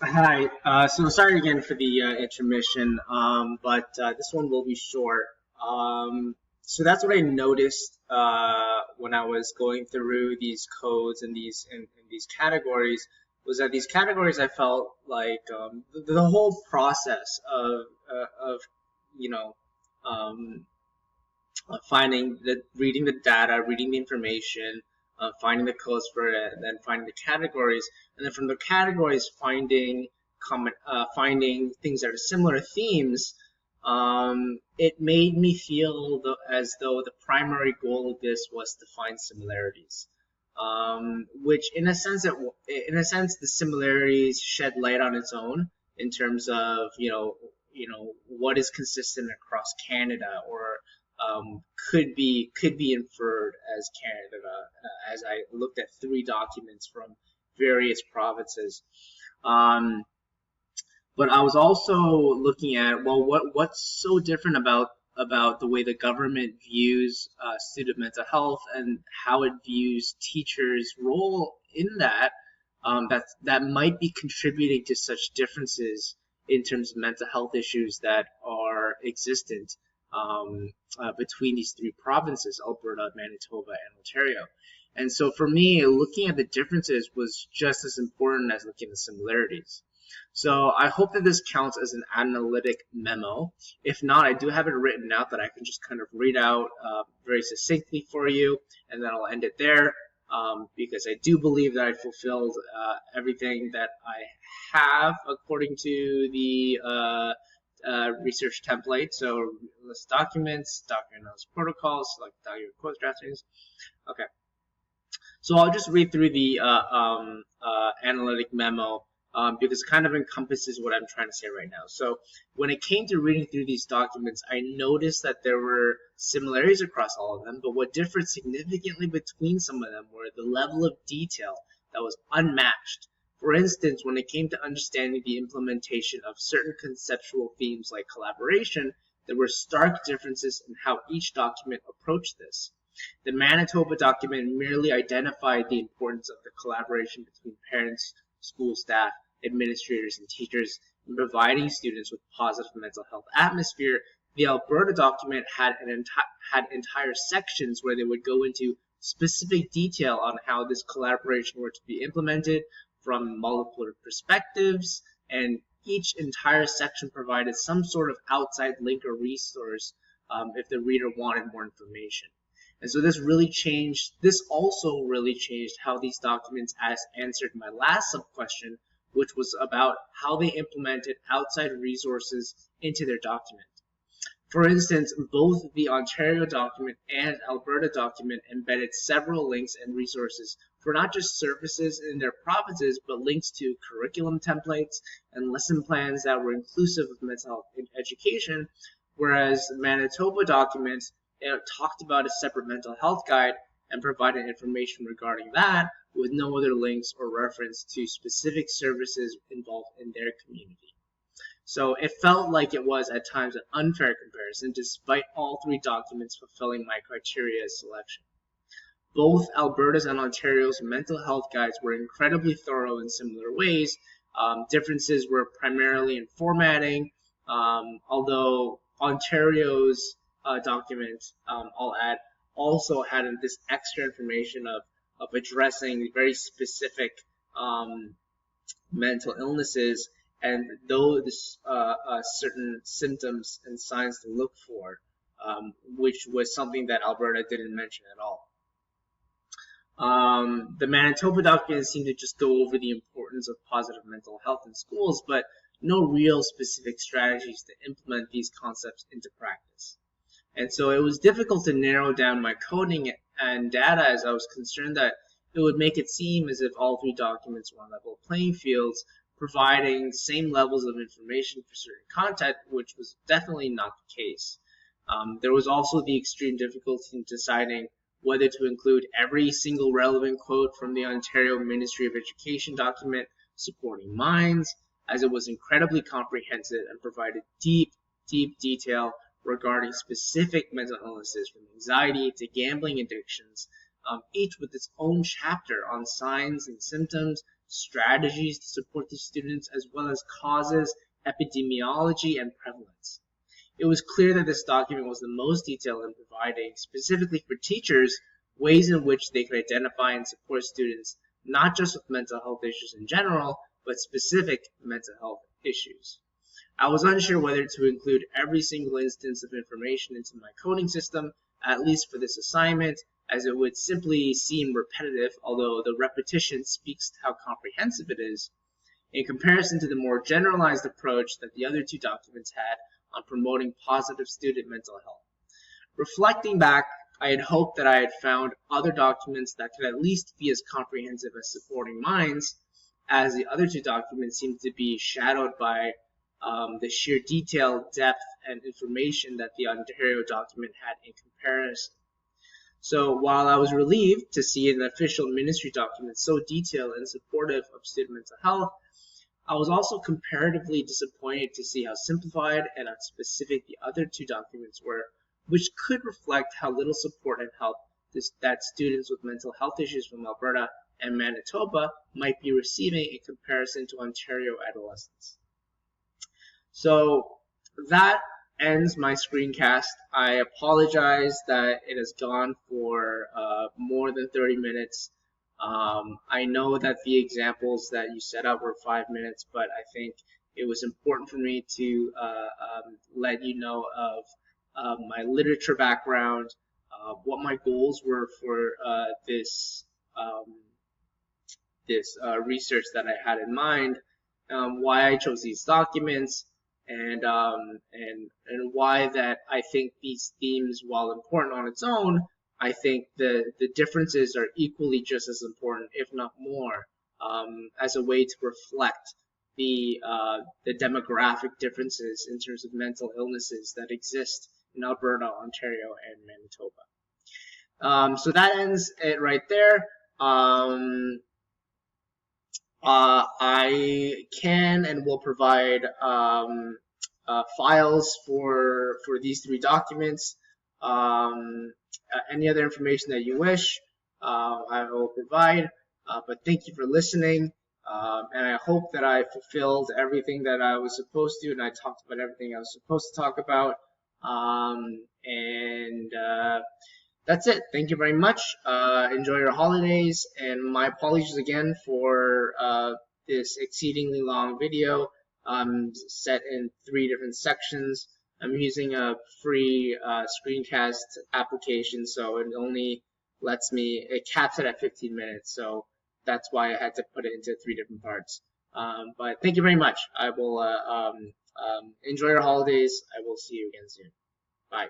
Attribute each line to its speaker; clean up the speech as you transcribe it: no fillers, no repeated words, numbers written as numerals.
Speaker 1: Hi. So sorry again for the intermission, but this one will be short. So that's what I noticed when I was going through these codes and these categories was that these categories I felt like the whole process of you know um, reading the data, reading the information, finding the codes for it, and then finding the categories, and then from the categories finding things that are similar themes. It made me feel as though the primary goal of this was to find similarities. Which in a sense, the similarities shed light on its own in terms of what is consistent across Canada or could be inferred as Canada, as I looked at three documents from various provinces. Um, but I was also looking at, well, what's so different about the way the government views student mental health and how it views teachers' role in that might be contributing to such differences in terms of mental health issues that are existent between these three provinces, Alberta, Manitoba, and Ontario. And so for me, looking at the differences was just as important as looking at the similarities. So I hope that this counts as an analytic memo. If not, I do have it written out that I can just kind of read out very succinctly for you, and then I'll end it there because I do believe that I fulfilled everything that I have according to the research template. So list documents, document analysis protocols, select document quotes, draftings. Okay. So I'll just read through the analytic memo because it kind of encompasses what I'm trying to say right now. So when it came to reading through these documents, I noticed that there were similarities across all of them, but what differed significantly between some of them were the level of detail that was unmatched. For instance, when it came to understanding the implementation of certain conceptual themes like collaboration, there were stark differences in how each document approached this. The Manitoba document merely identified the importance of the collaboration between parents, school staff, administrators, and teachers in providing students with positive mental health atmosphere. The Alberta document had entire sections where they would go into specific detail on how this collaboration were to be implemented from multiple perspectives, and each entire section provided some sort of outside link or resource if the reader wanted more information. And so this also really changed how these documents answered my last sub-question, which was about how they implemented outside resources into their document. For instance, both the Ontario document and Alberta document embedded several links and resources for not just services in their provinces, but links to curriculum templates and lesson plans that were inclusive of mental health education, whereas the Manitoba document talked about a separate mental health guide and provided information regarding that with no other links or reference to specific services involved in their community. So it felt like it was at times an unfair comparison despite all three documents fulfilling my criteria as selection. Both Alberta's and Ontario's mental health guides were incredibly thorough in similar ways. Differences were primarily in formatting, although Ontario's document, I'll add, also had this extra information of addressing very specific mental illnesses and those certain symptoms and signs to look for, which was something that Alberta didn't mention at all. The Manitoba document seemed to just go over the importance of positive mental health in schools, but no real specific strategies to implement these concepts into practice. And so it was difficult to narrow down my coding and data as I was concerned that it would make it seem as if all three documents were on level playing fields, providing the same levels of information for certain content, which was definitely not the case. There was also the extreme difficulty in deciding whether to include every single relevant quote from the Ontario Ministry of Education document supporting minds, as it was incredibly comprehensive and provided deep detail regarding specific mental illnesses from anxiety to gambling addictions, each with its own chapter on signs and symptoms, strategies to support these students, as well as causes, epidemiology, and prevalence. It was clear that this document was the most detailed in providing, specifically for teachers, ways in which they could identify and support students, not just with mental health issues in general, but specific mental health issues. I was unsure whether to include every single instance of information into my coding system, at least for this assignment, as it would simply seem repetitive, although the repetition speaks to how comprehensive it is, in comparison to the more generalized approach that the other two documents had on promoting positive student mental health. Reflecting back, I had hoped that I had found other documents that could at least be as comprehensive as Supporting Minds, as the other two documents seemed to be shadowed by the sheer detail, depth, and information that the Ontario document had in comparison. So while I was relieved to see an official ministry document so detailed and supportive of student mental health, I was also comparatively disappointed to see how simplified and unspecific the other two documents were, which could reflect how little support and help that students with mental health issues from Alberta and Manitoba might be receiving in comparison to Ontario adolescents. So that ends my screencast. I apologize that it has gone for more than 30 minutes. I know that the examples that you set up were 5 minutes, but I think it was important for me to let you know of my literature background, what my goals were for this research that I had in mind, why I chose these documents, and why that I think these themes, while important on its own, I think the differences are equally just as important, if not more, as a way to reflect the demographic differences in terms of mental illnesses that exist in Alberta, Ontario, and Manitoba. So that ends it right there. I can and will provide files for these three documents. Any other information that you wish, I will provide. But thank you for listening, and I hope that I fulfilled everything that I was supposed to, and I talked about everything I was supposed to talk about. That's it. Thank you very much. Enjoy your holidays, and my apologies again for this exceedingly long video set in 3 different sections. I'm using a free Screencast application, so it only lets me, it caps it at 15 minutes, so that's why I had to put it into 3 different parts. But thank you very much. I will enjoy your holidays. I will see you again soon. Bye.